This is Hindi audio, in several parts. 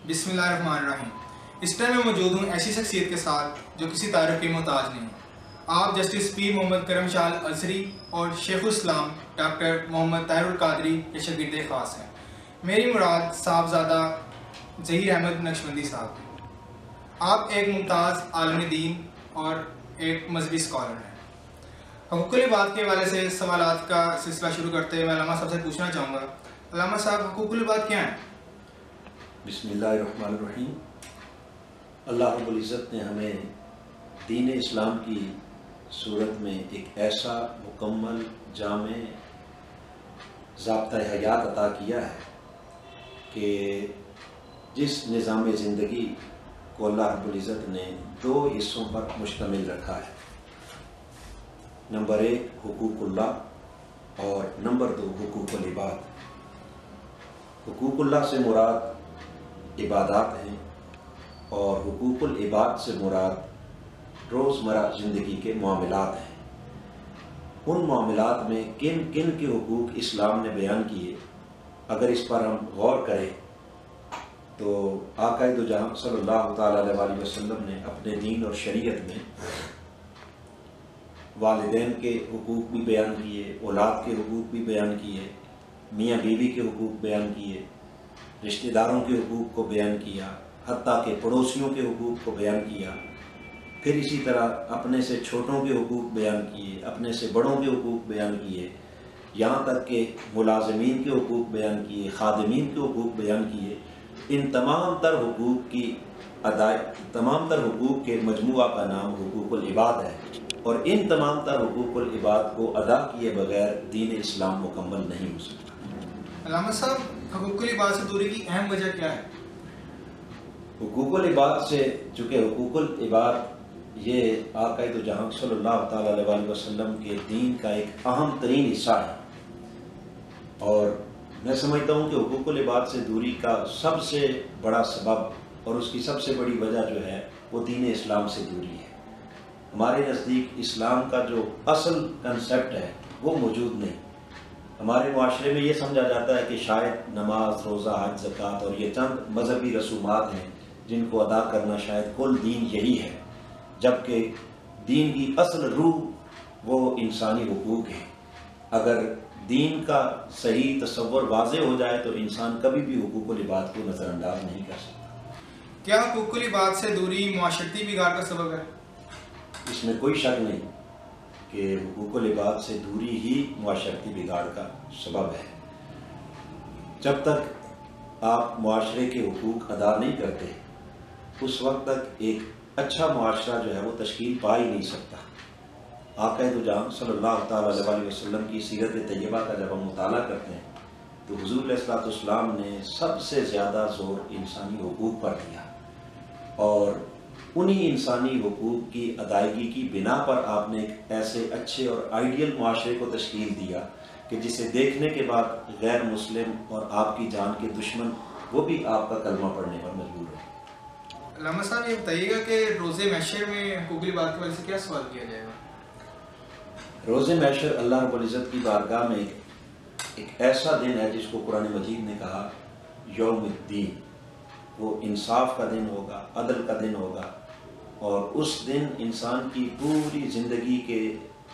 बिस्मिल्लाहिर्रहमानिर्रहीम। इस टाइम मैं मौजूद हूँ ऐसी शख्सियत के साथ जो किसी तारीफ के मोहताज नहीं है। आप जस्टिस पी मोहम्मद करम शाह अजहरी और शेखुल इस्लाम डॉक्टर मोहम्मद ताहिरुल कादरी के शागिर्द खास हैं। मेरी मुराद साहबजादा ज़हीर अहमद नक्शबंदी साहब हैं। आप एक मुमताज़ आलिम दीन और एक मजहबी स्कॉलर हैं। हुकूकुल इबाद के हवाले से सवालात का सिलसिला शुरू करते हुए मैं अल्लामा साहब से पूछना चाहूँगा, अल्लामा साहब हुकूकुल इबाद क्या हैं? बिस्मिल्लाहिर्रहमानिर्रहीम। अल्लाह रब्बुल इज़्ज़त ने हमें दीन इस्लाम की सूरत में एक ऐसा मुकम्मल जामे ज़ाब्ता हयात अता किया है कि जिस निज़ाम ज़िंदगी को अल्लाह रब्बुल इज़्ज़त ने दो हिस्सों पर मुश्तमिल रखा है। नंबर 1 हुकूकुल्लाह और नंबर 2 हुकूकुल इबाद। हुकूकुल्लाह से मुराद इबादात हैं और हुकूकुल इबाद से मुराद रोज़मर्रा ज़िंदगी के मामलात हैं। उन मामलात में किन किन के हुकूक इस्लाम ने बयान किए, अगर इस पर हम गौर करें तो आक़ाए दो जहां सल्लल्लाहु तआला अलैहि वसल्लम ने अपने दीन और शरीयत में वालिदैन के हुकूक भी बयान किए, औलाद के हुकूक भी बयान किए, मियाँ बीवी के हुकूक बयान किए, रिश्तेदारों के हुकूक को बयान किया, हत्ता के पड़ोसियों के हुकूक को बयान किया। फिर इसी तरह अपने से छोटों के हुकूक बयान किए, अपने से बड़ों के हुकूक बयान किए, यहाँ तक कि मुलाज़िमीन के हुकूक बयान किए, खादिमीन के हुकूक बयान किए। इन तमाम तर हुकूक की तमाम तर हुकूक के मजमुआ का नाम हुकूकुल इबाद है और इन तमाम तर हुकूकुल इबाद को अदा किए बगैर दीन इस्लाम मुकम्मल नहीं हो सकता। अल्लामा साहब, हुकूकुल इबाद से दूरी की अहम वजह क्या है? हुकूकुल इबाद से, चूँकि हुकूकुल इबाद ये आक़ाए दो जहां सल्लल्लाहु तआला अलैहि वसल्लम के दीन का एक अहम तरीन हिस्सा है और मैं समझता हूँ कि हुकूकुल इबाद से दूरी का सबसे बड़ा सबब और उसकी सबसे बड़ी वजह जो है वो दीन इस्लाम से दूरी है। हमारे नज़दीक इस्लाम का जो असल कंसेप्ट है वो मौजूद नहीं। हमारे माशरे में ये समझा जाता है कि शायद नमाज, रोज़ा, हज, ज़कात और ये चंद मजहबी रसूमात हैं जिनको अदा करना शायद कुल दीन यही है, जबकि दीन की असल रूह वो इंसानी हुकूक है। अगर दीन का सही तसव्वुर वाज़ेह हो जाए तो इंसान कभी भी हुकूकुल इबाद को नज़रअंदाज नहीं कर सकता। क्या हुकूकुल इबाद से दूरी मुआशरती बिगाड़ का सबब है? इसमें कोई शक नहीं कि हुकूकुल इबाद से दूरी ही मुआशरती बिगाड़ का सबब है। जब तक आप मुआशरे के हुकूक अदा नहीं करते उस वक्त तक एक अच्छा मुआशरा जो है वो तश्कील पा ही नहीं सकता। आक़ाए दो जहां सल्लल्लाहु तआला अलैहि वसल्लम की सीरत तैयबा का जब हम मुताला करते हैं तो हुज़ूर अलैहिस्सलाम ने सबसे ज़्यादा ज़ोर इंसानी हुकूक पर दिया और उन्हीं इंसानी हुकूक की अदायगी की बिना पर आपने एक ऐसे अच्छे और आइडियल मुआशरे को तश्कील दिया कि जिसे देखने के बाद गैर मुस्लिम और आपकी जान के दुश्मन वो भी आपका कलमा पढ़ने पर मजबूर है। अल्लामा साहब, ये बताइएगा कि रोज़े महशर में हुकूकुल इबाद की वजह से क्या सवाल किया जाएगा? रोज़े महशर अल्लाह रब्बुल इज़्ज़त की बारगाह में एक ऐसा दिन है जिसको कुरान मजीद ने कहा यौमुद्दीन। वो इंसाफ का दिन होगा, अदल का दिन होगा और उस दिन इंसान की पूरी ज़िंदगी के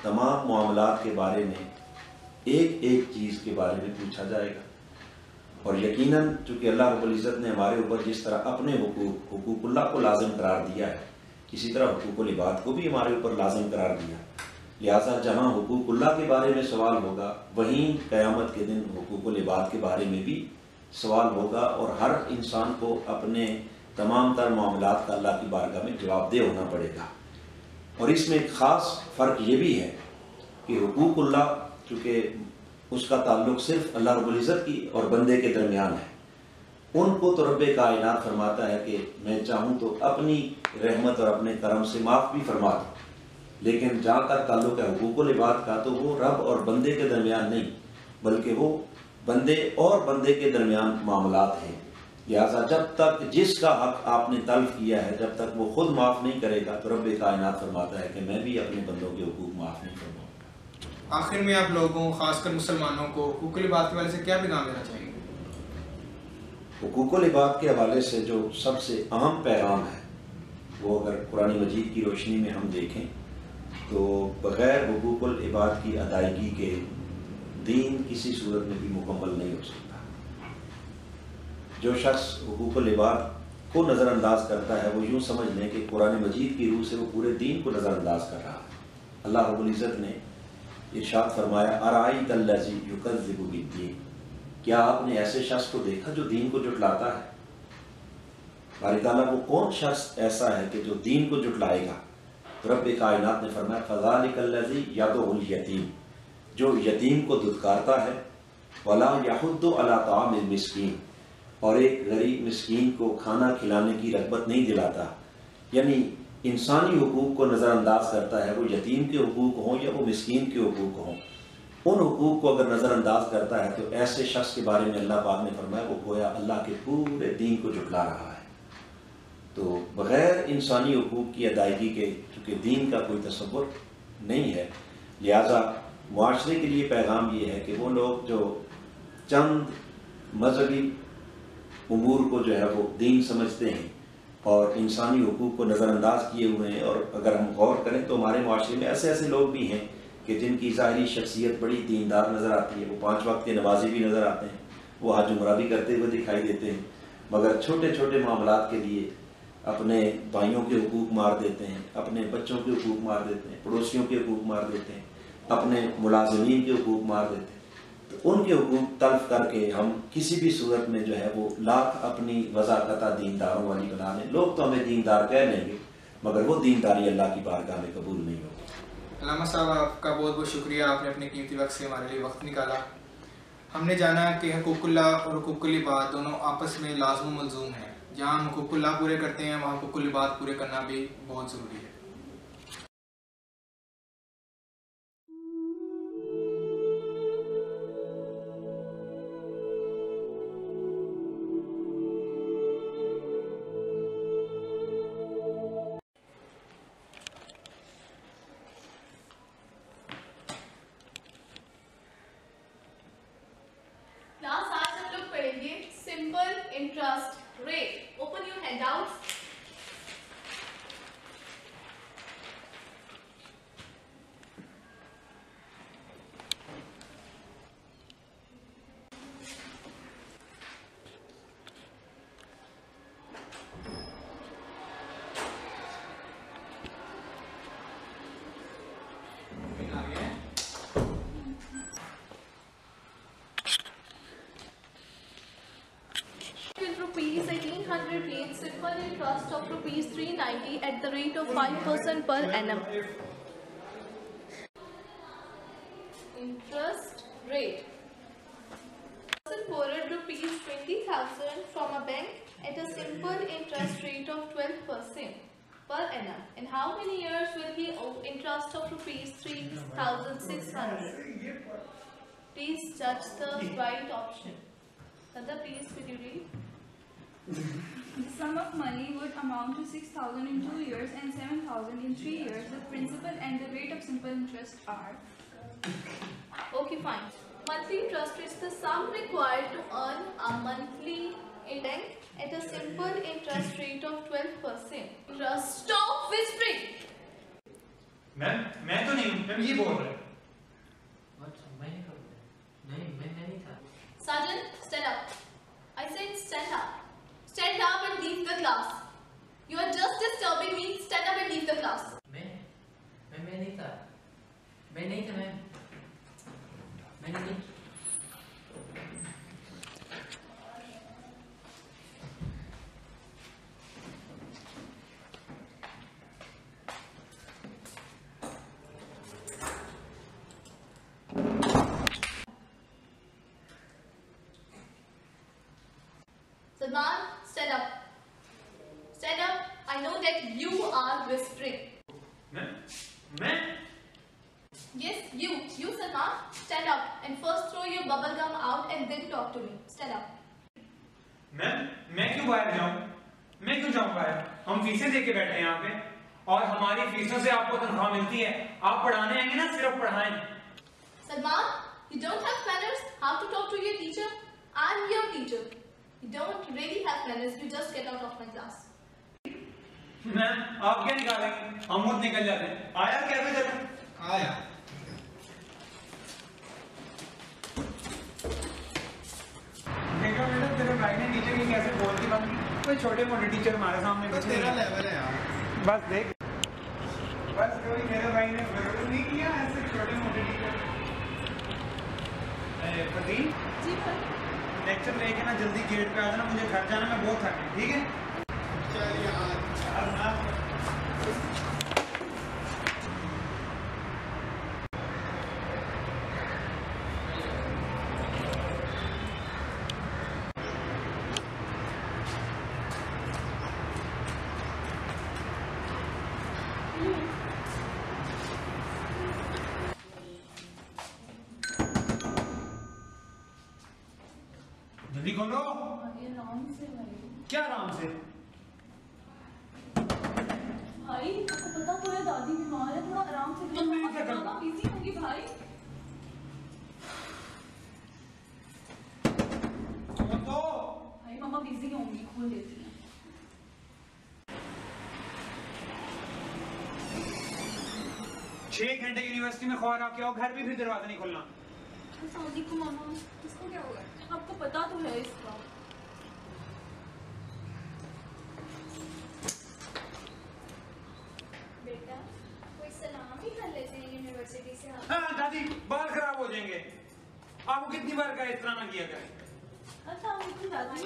तमाम मामलात के बारे में एक एक चीज़ के बारे में पूछा जाएगा। और यकीनन चूँकि अल्लाह रब्बुल इज़्ज़त ने हमारे ऊपर जिस तरह अपने हुकूकुल्लाह को लाज़िम करार दिया है, इसी तरह हुकूकुल इबाद को भी हमारे ऊपर लाज़िम करार दिया। लिहाजा जहाँ हुकूकुल्लाह के बारे में सवाल होगा वहीं क़यामत के दिन हुकूकुल इबाद के बारे में भी सवाल होगा और हर इंसान को अपने तमाम तर मामलात का अल्लाह की बारगाह में जवाबदेह होना पड़ेगा। और इसमें एक ख़ास फ़र्क ये भी है कि हुकूकुल्लाह चूँकि उसका ताल्लुक़ सिर्फ अल्लाह रब्बुल इज़्ज़त की और बंदे के दरमियान है, उनको तो रब्बे कायनात फरमाता है कि मैं चाहूँ तो अपनी रहमत और अपने करम से माफ़ भी फरमा दूँ, लेकिन जहाँ तक ताल्लुक़ है हुकूकुल इबाद का तो वो रब और बंदे के दरमियान नहीं बल्कि वो बंदे और बंदे के दरमियान मामलात हैं। लिहाजा जब तक जिसका हक आपने तल्फ किया है जब तक वो खुद माफ़ नहीं करेगा तो रब्बे कायनात फरमाता है कि मैं भी अपने बंदों के हुकूक माफ़ नहीं करूँगा। आखिर में आप लोगों, खासकर मुसलमानों को हुकूकुल इबाद की वजह से क्या पैगाम देना चाहिए? हुकूकुल इबाद के हवाले से जो सबसे अहम पैगाम है वो अगर कुरान मजीद की रोशनी में हम देखें तो बग़ैर हुकूकुल इबाद की अदायगी के दीन किसी सूरत में भी मुकम्मल नहीं हो सकता। जो शख्स हुकूकुल इबाद को नज़रअंदाज करता है वो यूँ समझ लें कि कुरान मजीद की रूह से वो पूरे दीन को नज़रअंदाज कर रहा है। अल्लाह रब्बुल इज़्ज़त ने इरशाद फरमाया, अराइतल्लज़ी युकज़्ज़िबु बिद्दीन, क्या आपने ऐसे शख्स को देखा जो दीन को जुटलाता है? बारी ताला वो कौन शख्स ऐसा है कि जो दीन को जुटलाएगा? तो रब्बे कायनात ने फरमाया, फ़ज़ालिकल्लज़ी यदउल यतीम, जो यतीम को दुत्कारता है, वला यहुद्दु अला तामिल मिस्कीन, और एक गरीब मिस्कीन को खाना खिलाने की रग़बत नहीं दिलाता। यानी इंसानी हुकूक को नज़रअंदाज करता है, वो यतीम के हुकूक हों या वो मिस्कीन के हुकूक हों, उन हुकूक को अगर नज़रअंदाज करता है तो ऐसे शख्स के बारे में अल्लाह पाक ने फरमाया वो गोया अल्लाह के पूरे दीन को जुटला रहा है। तो बग़ैर इंसानी हुकूक की अदायगी के चूँकि दीन का कोई तसव्वुर नहीं है, लिहाजा मुआशरे के लिए पैगाम ये है कि वो लोग जो चंद मजहबी उमूर को जो है वो दीन समझते हैं और इंसानी हुकूक को नज़रअंदाज किए हुए हैं, और अगर हम गौर करें तो हमारे मुआशरे में ऐसे ऐसे लोग भी हैं कि जिनकी ज़ाहिरी शख्सियत बड़ी दीनदार नज़र आती है, वो 5 वक्त के नमाजी भी नज़र आते हैं, वो हज उम्रा भी करते हुए दिखाई देते हैं, मगर छोटे छोटे मामलात के लिए अपने भाइयों के हुकूक मार देते हैं, अपने बच्चों के हुकूक मार देते हैं, पड़ोसियों के हुकूक मार देते हैं, अपने मुलाजिमीन के हुकूक मार देते हैं। तो उनके हुकूक तल्फ करके हम किसी भी सूरत में जो है वो लाख अपनी वज़ाकता दीनदारों वाली बना लें। लोग तो हमें दीनदार कह लेंगे मगर वो दीनदारी अल्लाह की बारगाह में कबूल नहीं होगी। अल्लामा साहब, आपका बहुत बहुत शुक्रिया, आपने अपने कीमती वक्त से हमारे लिए वक्त निकाला। हमने जाना कि हुकूकुल्लाह और हुकूकुल इबाद दोनों आपस में लाज़िम मलज़ूम हैं। जहाँ हम हुकूकुल्लाह पूरे करते हैं वहाँ हुकूकुल इबाद पूरे करना भी बहुत ज़रूरी है। क्लास आज हम लोग पढ़ेंगे simple interest rate. Open your handouts. Rupees 1800 gains simple interest of rupees 390 at the rate of 5% per annum. Interest rate. Person borrowed rupees 20,000 from a bank at a simple interest rate of 12% per annum. In how many years will he owe interest of rupees 3,600? Please judge the right option. Nanda, please could you read? The sum of money would amount to 6,000 in 2 years and 7,000 in 3 years. The principal and the rate of simple interest are. Okay, fine. Monthly interest is the sum required to earn a monthly interest at a simple interest rate of 12%. Interest. Stop whispering. Ma'am, मैं तो नहीं हूँ, मैम ये बोल रहे हैं। मैं नहीं था। Sergeant, stand up. I said stand up. Stand up and leave the class. You are just disturbing me. Stand up and leave the class. मैं नहीं था। मैं नहीं था मैम। मैंने नहीं। Salman, stand up. Stand up. I know that you are whispering. मैं? Yes, you Salman, stand up and first throw your bubble gum out and then talk to me. Stand up. Ma'am, मैं क्यों बाहर जाऊँ? मैं क्यों जाऊँ बाहर? हम फीसें दे के बैठे हैं यहाँ पे और हमारी फीसों से आपको तनख्वाह मिलती है। आप पढ़ाने आएंगे ना, सिर्फ पढ़ाएं। Salman, you don't have manners. How to talk to your teacher? I'm your teacher. You don't really have manners. You just get out of my class. Ma'am आप क्या निकालेंगे? हम खुद निकल जाते हैं। आया कैफे चलो। आया। देखो बेटा तेरे भाई ने टीचर की कैसे बोलती बन गई। कोई छोटे मोटे टीचर हमारे सामने तो तेरा लेवल है यार। बस देख बस कोई मेरे भाई ने जरूर नहीं किया ऐसे छोटे मोटे टीचर। प्रदीप जी भाई। लेक्चर लेके ना जल्दी गेट पे आ जाना, मुझे घर जाना, मैं बहुत थका हूं, ठीक है? चल यार। जल्दी खोलो। आराम से भाई। क्या आराम से? भाई आपको पता तो है दादी बीमार है, थोड़ा आराम से तो मैं क्या करूं? मामा बिजी होंगी भाई। खोल दो। भाई मामा बिजी होंगी, खोल देती हैं। छह घंटे यूनिवर्सिटी में ख्वार आके आओ, घर भी फिर दरवाजा नहीं खोलना। अस्सलामुअलैकुम मामा। इसको क्या हुआ? आपको पता तो है इसका। बेटा कोई सलाम ही कर लेते हैं यूनिवर्सिटी से आप। हाँ दादी बाल खराब हो जाएंगे। आपको कितनी बार कहा इस तरह ना किया करें। अस्सलामुअलैकुम दादी।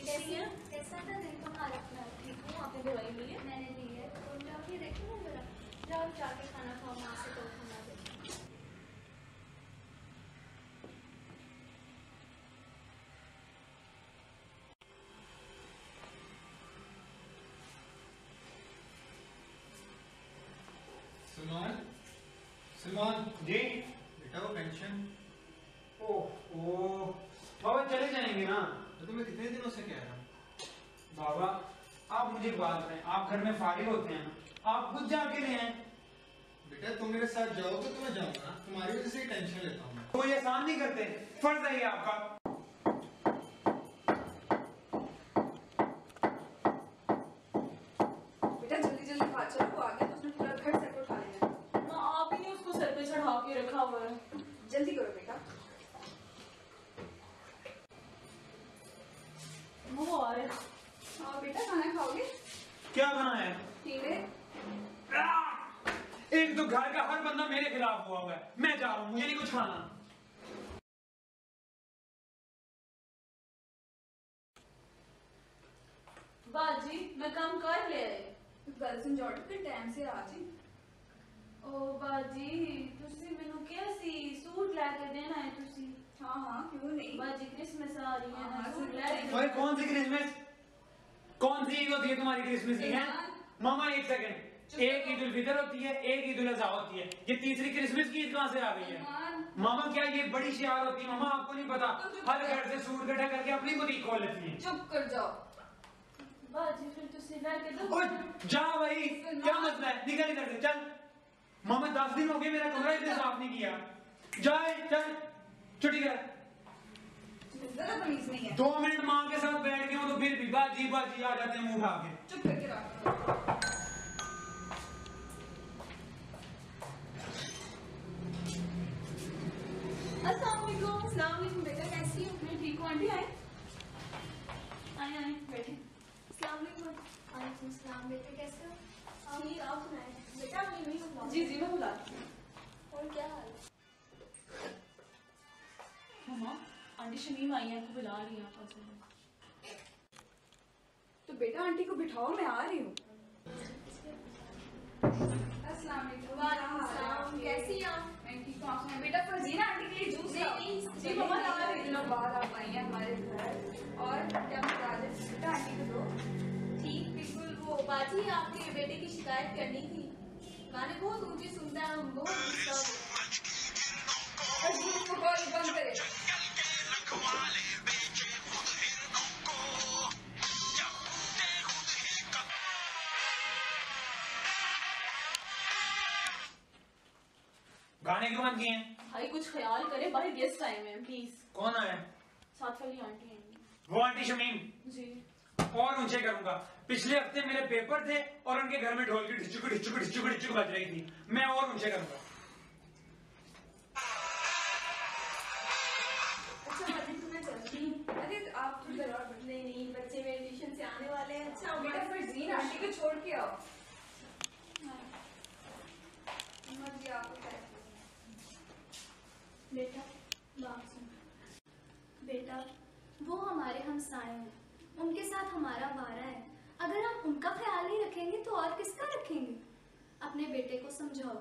कैसी है? कैसा था दिन तुम्हारा? मैं ठीक हूँ। आपने दवाई ली है? मैंने ली है। तो जाके देखो ना जरा। जाओ जाके खाना खाओ, माँ से तो खाना दे। सलमान जी बेटा वो पेंशन ओह बाबा चले जाएंगे ना। तो तुम्हें कितने दिनों से कह रहा हूँ। बाबा आप मुझे एक बात बताएं, आप घर में फारिग होते हैं ना, आप खुद जाके ले आए। बेटा तुम मेरे साथ जाओगे तो मैं जाऊंगा ना, तुम्हारी वजह से ही टेंशन लेता हूँ मैं। कोई एहसान नहीं करते, फर्ज है ये आपका। बेटा जल्दी जल्दी खा चलो, वो आ गया तो उसने पूरा घर सर पे उठा लिया। माँ आप ही ने उसको सर पे चढ़ा के रखा हुआ है। जल्दी करो बेटा। वो आ रहे। हाँ बेटा खाना खाओगे? क्या बनाया है? कीड़े। एक तो घर का हर बंदा मेरे खिलाफ हुआ है। मैं जा रहा हूँ, मुझे नहीं कुछ खाना। बाजी मैं काम कर ले ਗੱਲ ਸਮਝਾਉਣ ਤੇ ਟਾਈਮ ਸਿਰ ਆ ਜੀ। ओ बाजी तुसी मेनू क्या सी सूट लेके देना है तुसी। हाँ हाँ क्यों नहीं बाजी क्रिसमस आ रही है ना, हाँ, सूट सूट ले भाई कौन सी क्रिसमस? कौन सी ईद होती है तुम्हारी क्रिसमस की है? मामा एक सेकंड, एक ईद उल फितर होती है, एक ईद उल अजहा होती है, ये तीसरी क्रिसमस की ईद कहाँ से आ गई है? मामा क्या ये बड़ी शियार होती है? मामा आपको नहीं पता, हर घर से सूट इकट्ठा करके अपनी बुटीक खोल लेती है। चुप कर जाओ। बाजी फिर तुसी लेके दो। ओए जा भाई, क्या मसला है? निकल इधर से चल। मामा 10 दिन हो गए मेरा कमरा इतने साफ नहीं किया। जाए चल छुट्टी कर। जरा तमीज नहीं है। 2 मिनट माँ के साथ बैठ गए हो तो फिर भी बाजी बाजी आ जाते हैं मुंह उठा के। चुप करके रखो। अस्सलामुअलैकुम। अस्सलामुअलैकुम बेटा कैसी हो? मैं ठीक हूँ। आंटी आए आए बैठे। अस्सलामुअलैकुम। वालेकुम सलाम। बेटे कैसे हो? ठीक आप सुनाए। बेटा मैं नहीं सुना। जी जी मैं बुलाती हूँ। और क्या हाल है? मम्मा आंटी शमीम आई है, आपको बुला रही है आपस में। तो बेटा आंटी को बिठाओ, मैं आ रही हूँ। अस्सलामुअलैकुम। वालेकुम सलाम। कैसी हैं आप? मैं ठीक हूँ। आप सुनाए। बेटा फरजीना आंटी के लिए जूस नहीं, लाओ। नहीं, जी मम्मा ला रही। दिनों बाद आप आई हैं हमारे घर और क्या बता रहे थे? बेटा आंटी को दो। ठीक बिल्कुल। वो बाजी आपके बेटे की शिकायत करनी थी। गाने बहुत ऊंची सुनता है, हम बहुत गुस्सा हो। और जी इसको कॉल बंद करे। गाने क्यों बंद किए हैं? भाई कुछ ख्याल करे, बाहर गेस्ट आए हुए हैं प्लीज। कौन आया? साथ वाली आंटी आएंगी। वो आंटी शमीम जी और ऊंचे करूंगा। पिछले हफ्ते मेरे पेपर थे और उनके घर में ढोल की ढिचुक ढिचुक ढिचुक ढिचुक बज रही थी। मैं और ऊंचे करूंगा। अच्छा मम्मी तुम्हें चलती हूँ। अरे आप थोड़ी देर और नहीं नहीं बच्चे मेरे ट्यूशन से आने वाले हैं। अच्छा बेटा फिर जीन आंटी को छोड़ के आओ। मर्जी आपको क्या है। बेटा बात सुन। बेटा वो हमारे हमसाए हैं, उनके साथ हमारा वारा है। अगर हम उनका ख्याल नहीं रखेंगे तो और किसका रखेंगे? अपने बेटे को समझाओ,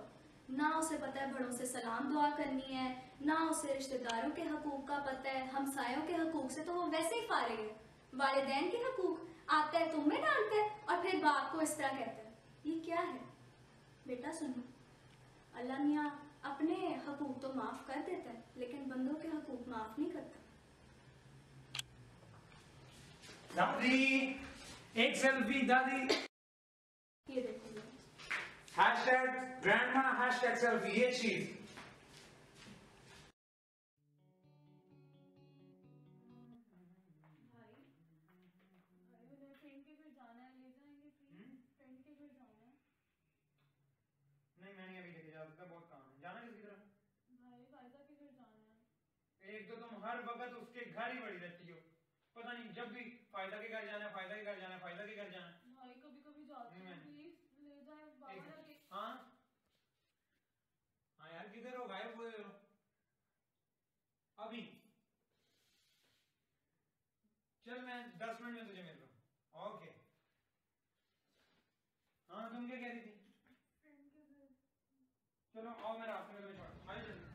ना उसे पता है बड़ों से सलाम दुआ करनी है, ना उसे रिश्तेदारों के हकूक का पता है। हमसायों के हकूक से तो वो वैसे ही फारिग है। वालिदैन के हकूक आता है तुम्हें डांटता है और फिर बाप को इस तरह कहता है। ये क्या है? बेटा सुनो, अल्लाह मियाँ अपने हकूक तो माफ कर देता है लेकिन बंदों के हकूक माफ नहीं करता। दादी एक सेल्फी दादी। ये देखो ये। हैशटैग ग्रैंडमा हैशटैग सेल्फी ये चीज। भाई भाई उन्हें फ्रेंड के घर जाना है, ले जाएंगे प्लीज। फ्रेंड के घर जाना है। नहीं मैं नहीं अभी लेके जा सकता, बहुत काम है। जाना किसकी तरफ? भाई फायदा के घर जाना है। एक तो तुम हर वक्त उसके घर ही बड़ी रहती हो। पता नहीं जब भी फायदा के घर जाना है, फायदा के घर जाना है, फायदा के घर जाना है। भाई कभी कभी जाते हैं, प्लीज ले जाए बाबा लगे। हाँ हाँ यार किधर हो, गायब हुए हो अभी? चल मैं 10 मिनट में तुझे मिल रहा हूँ। ओके। हाँ तुम क्या कह रही थी? फ्रेंड के घर। चलो आओ मैं रास्ते में तुम्हें छोड़ आइए जल्दी।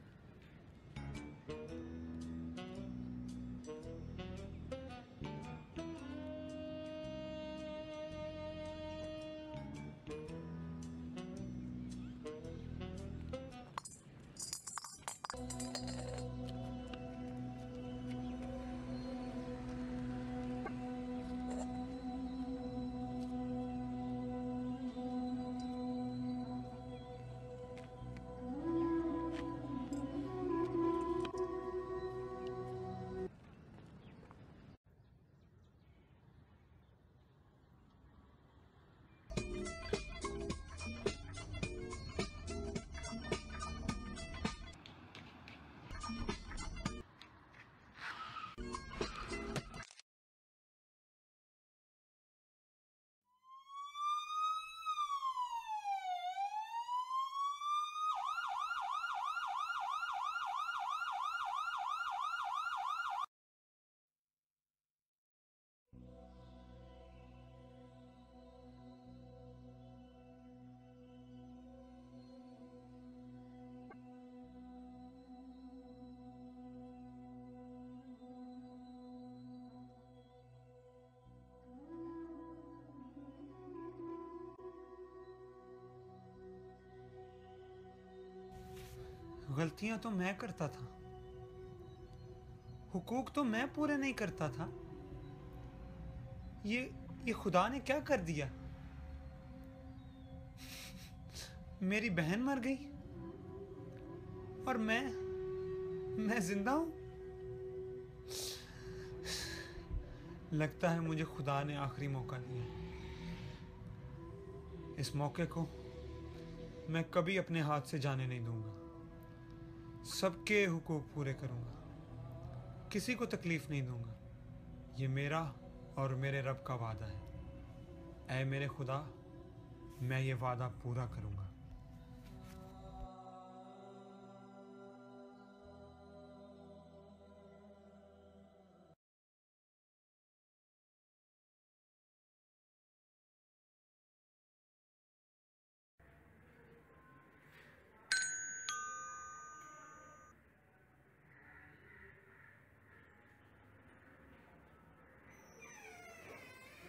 गलतियां तो मैं करता था, हुकूक तो मैं पूरे नहीं करता था। ये खुदा ने क्या कर दिया? मेरी बहन मर गई और मैं जिंदा हूं। लगता है मुझे खुदा ने आखिरी मौका दिया। इस मौके को मैं कभी अपने हाथ से जाने नहीं दूंगा। सबके हुकूक पूरे करूंगा, किसी को तकलीफ नहीं दूंगा। ये मेरा और मेरे रब का वादा है। ऐ मेरे खुदा, मैं ये वादा पूरा करूंगा।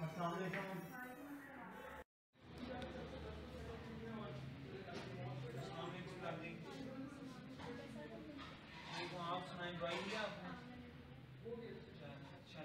अस्सलाम वालेकुम। आप सुनाएं, दवाई लिया आपने? अच्छा।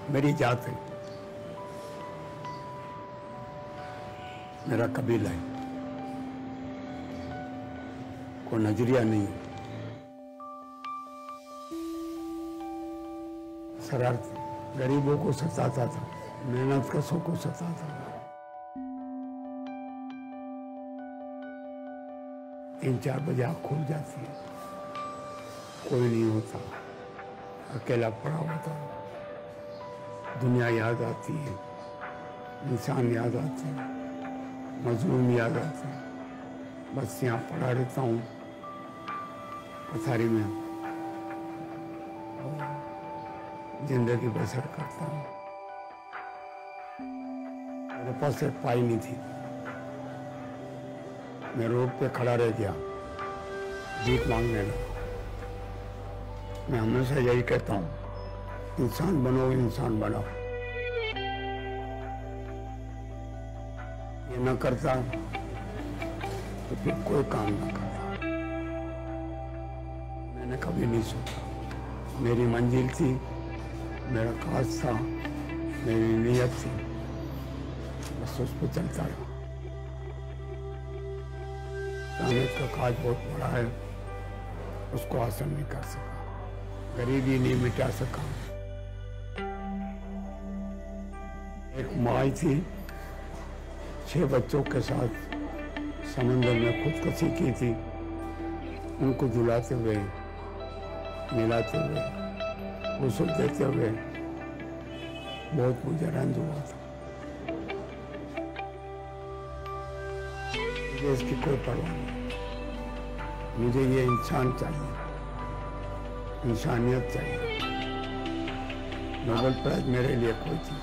मेरी जात है, मेरा कबीला है, कोई नजरिया नहीं है। शरारत गरीबों को सताता था, मेहनत कशों को सताता था। 3-4 बजे आँख खुल जाती है, कोई नहीं होता, अकेला पड़ा होता। दुनिया याद आती है, इंसान याद आते हैं, मजलूम याद आते हैं। बस यहाँ पड़ा रहता हूँ पथारी में, जिंदगी बसर करता हूँ। मेरे पास एक पाई नहीं थी, मैं रोड पे खड़ा रह गया, भीख मांगने लगा। मैं हमेशा यही कहता हूँ, इंसान बनो, इंसान बनाओ। ये न करता तो फिर कोई काम न करता। मैंने कभी नहीं सोचा, मेरी मंजिल थी, मेरा काज था, मेरी नीयत थी, बस उस पर चलता रहा। कामयाब का काज बहुत बड़ा है, उसको हासिल नहीं कर सका, गरीबी नहीं मिटा सका। एक माँ थी, 6 बच्चों के साथ समंदर में खुदकुशी की थी। उनको झुलाते हुए, मिलाते हुए, गुस्ल देते हुए बहुत मुझे रंज हुआ था। मुझे इसकी कोई परवाह नहीं, मुझे ये इंसान चाहिए, इंसानियत चाहिए। नोबेल प्राइज मेरे लिए कोई चीज